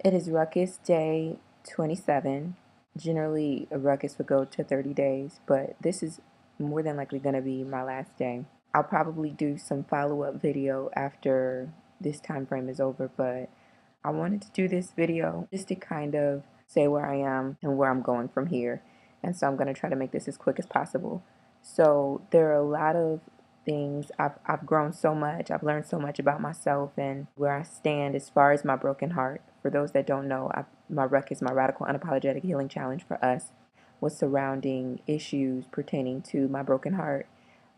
It is ruckus day 27. Generally, a ruckus would go to 30 days, but this is more than likely going to be my last day. I'll probably do some follow-up video after this time frame is over, but I wanted to do this video just to kind of say where I am and where I'm going from here. And so I'm going to try to make this as quick as possible. So there are a lot of things. I've grown so much. I've learned so much about myself and where I stand as far as my broken heart. For those that don't know, my RUHCUS, my Radical Unapologetic Healing Challenge for us, was surrounding issues pertaining to my broken heart.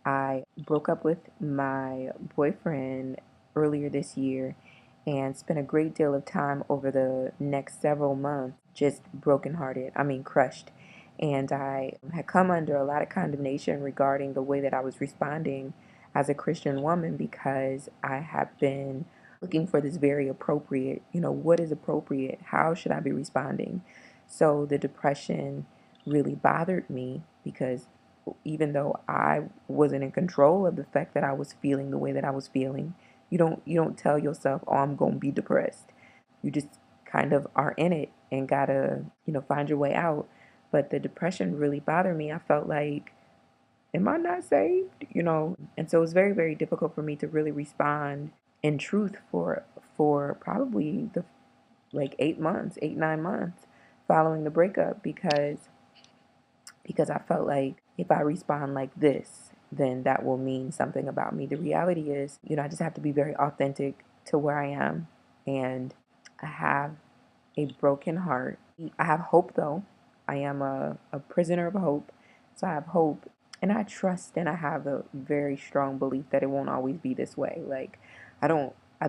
I broke up with my boyfriend earlier this year and spent a great deal of time over the next several months just brokenhearted, crushed. And I had come under a lot of condemnation regarding the way that I was responding as a Christian woman because I have been looking for this very appropriate, what is appropriate? How should I be responding? So the depression really bothered me because even though I wasn't in control of the fact that I was feeling the way that I was feeling, you don't tell yourself, "Oh, I'm going to be depressed." You just kind of are in it and gotta, find your way out. But the depression really bothered me. I felt like, am I not saved? And so it was very, very difficult for me to really respond in truth for probably the like 8 months, 8, 9 months following the breakup because I felt like if I respond like this, then that will mean something about me. The reality is, I just have to be very authentic to where I am. And I have a broken heart. I have hope, though. I am a prisoner of hope. So I have hope. And I trust and I have a very strong belief that it won't always be this way. Like,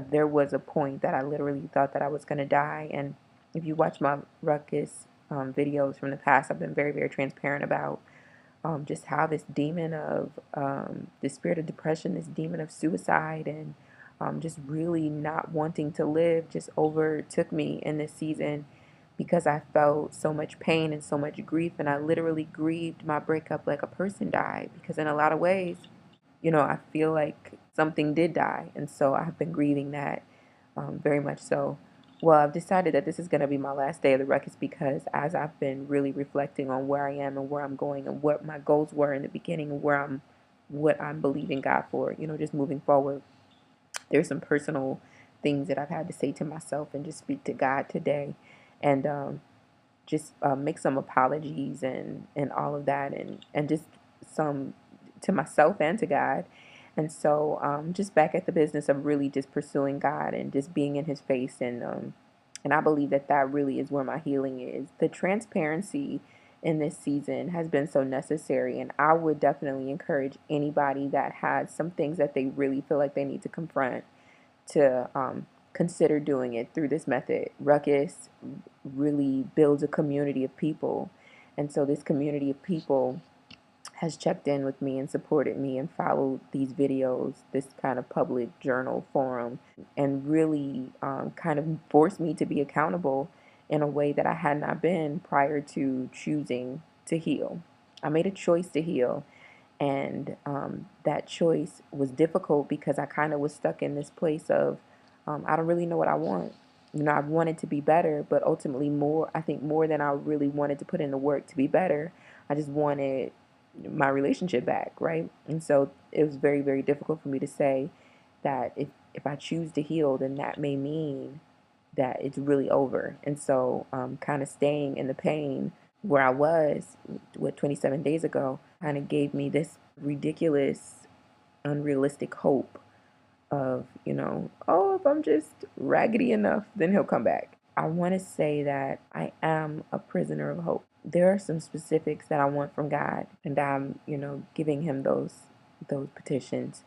there was a point that I literally thought that I was going to die. And if you watch my RUHCUS videos from the past, I've been very, very transparent about just how this demon of the spirit of depression, this demon of suicide, and just really not wanting to live just overtook me in this season because I felt so much pain and so much grief. And I literally grieved my breakup like a person died because, in a lot of ways, I feel like something did die. And so I've been grieving that very much so. Well, I've decided that this is going to be my last day of the ruckus because as I've been really reflecting on where I am and where I'm going and what my goals were in the beginning and what I'm believing God for, just moving forward, there's some personal things that I've had to say to myself and just speak to God today and just make some apologies and all of that and just some to myself and to God. And so just back at the business of really just pursuing God and just being in his face. And I believe that that really is where my healing is. The transparency in this season has been so necessary. And I would definitely encourage anybody that has some things that they really feel like they need to confront to consider doing it through this method. RUHCUS really builds a community of people. And so this community of people has checked in with me and supported me and followed these videos, this kind of public journal forum, and really kind of forced me to be accountable in a way that I had not been prior to choosing to heal. I made a choice to heal, and that choice was difficult because I kind of was stuck in this place of I don't really know what I want. I wanted to be better, but ultimately I think more than I really wanted to put in the work to be better, I just wanted my relationship back, right? And so it was very, very difficult for me to say that if I choose to heal, then that may mean that it's really over. And so kind of staying in the pain where I was, 27 days ago, kind of gave me this ridiculous, unrealistic hope of, oh, if I'm just raggedy enough, then he'll come back. I want to say that I am a prisoner of hope. There are some specifics that I want from God, and I'm, giving him those petitions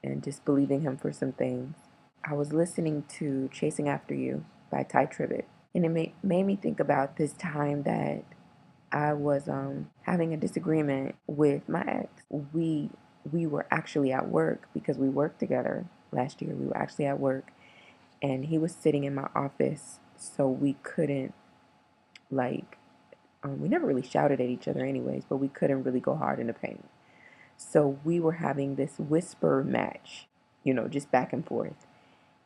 and just believing him for some things. I was listening to Chasing After You by Ty Tribbett, and it made me think about this time that I was having a disagreement with my ex. We were actually at work because we worked together last year. We were actually at work, and he was sitting in my office, so we couldn't we never really shouted at each other anyways, but we couldn't really go hard in the paint. So we were having this whisper match, just back and forth.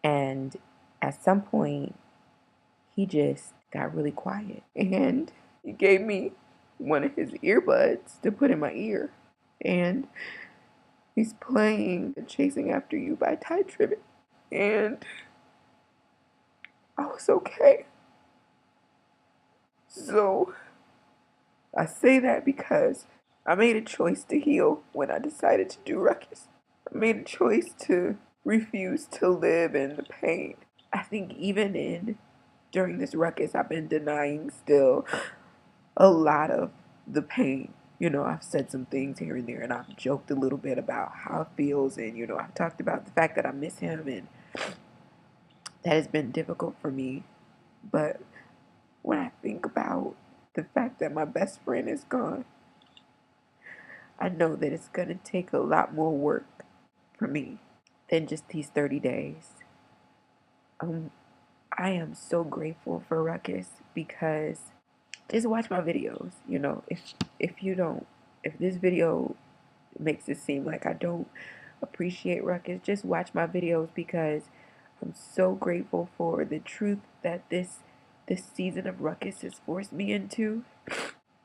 And at some point, he just got really quiet. And he gave me one of his earbuds to put in my ear. And he's playing Chasing After You by Ty Tribbett. And I was okay. So I say that because I made a choice to heal when I decided to do Ruckus. I made a choice to refuse to live in the pain. I think even during this Ruckus, I've been denying still a lot of the pain. I've said some things here and there, and I've joked a little bit about how it feels, and I've talked about the fact that I miss him, and that has been difficult for me. But when I think about the fact that my best friend is gone, I know that it's going to take a lot more work for me than just these 30 days. I am so grateful for Ruckus because just watch my videos. If this video makes it seem like I don't appreciate Ruckus, just watch my videos because I'm so grateful for the truth that this season of Ruckus has forced me into.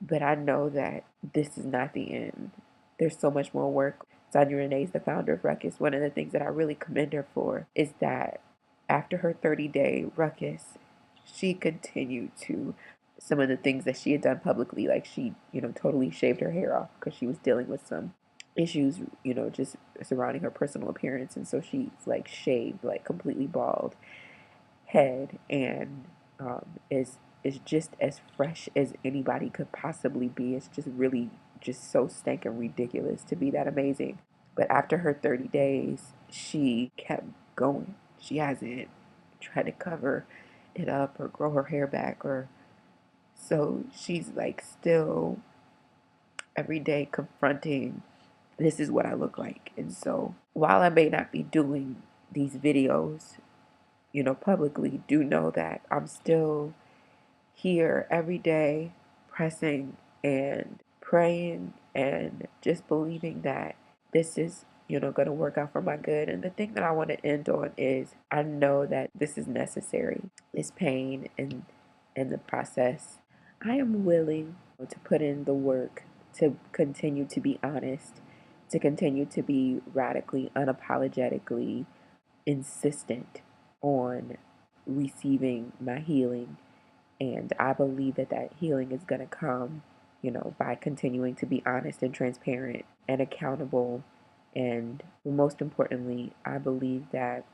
But I know that this is not the end. There's so much more work. Sonia Renee is the founder of Ruckus. One of the things that I really commend her for is that after her 30-day Ruckus, she continued to some of the things that she had done publicly, like she, totally shaved her hair off because she was dealing with some issues, just surrounding her personal appearance. And so she's like shaved, like completely bald head, and is just as fresh as anybody could possibly be. It's just really just so stinking ridiculous to be that amazing. But after her 30 days, she kept going. She hasn't tried to cover it up or grow her hair back, or so she's like still every day confronting, this is what I look like. And so while I may not be doing these videos, publicly, do know that I'm still here every day pressing and praying and just believing that this is, going to work out for my good. And the thing that I want to end on is I know that this is necessary, this pain and the process. I am willing to put in the work to continue to be honest, to continue to be radically, unapologetically insistent on receiving my healing. And I believe that healing is going to come, by continuing to be honest and transparent and accountable. And most importantly, I believe that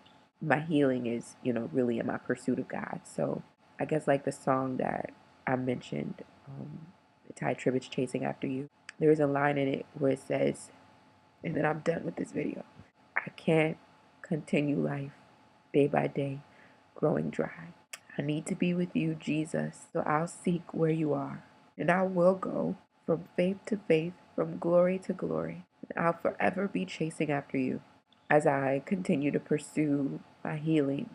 my healing is, really in my pursuit of God. So I guess like the song that I mentioned, Ty Tribbett's Chasing After You, there's a line in it where it says, and then I'm done with this video, I can't continue life day by day growing dry. I need to be with you, Jesus, so I'll seek where you are, and I will go from faith to faith, from glory to glory. And I'll forever be chasing after you. As I continue to pursue my healing,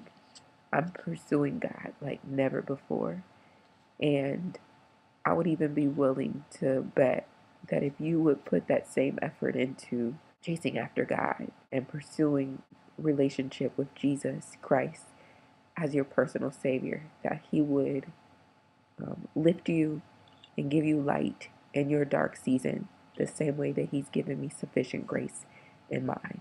I'm pursuing God like never before. And I would even be willing to bet that if you would put that same effort into chasing after God and pursuing relationship with Jesus Christ as your personal Savior, that He would lift you and give you light in your dark season the same way that He's given me sufficient grace in mine.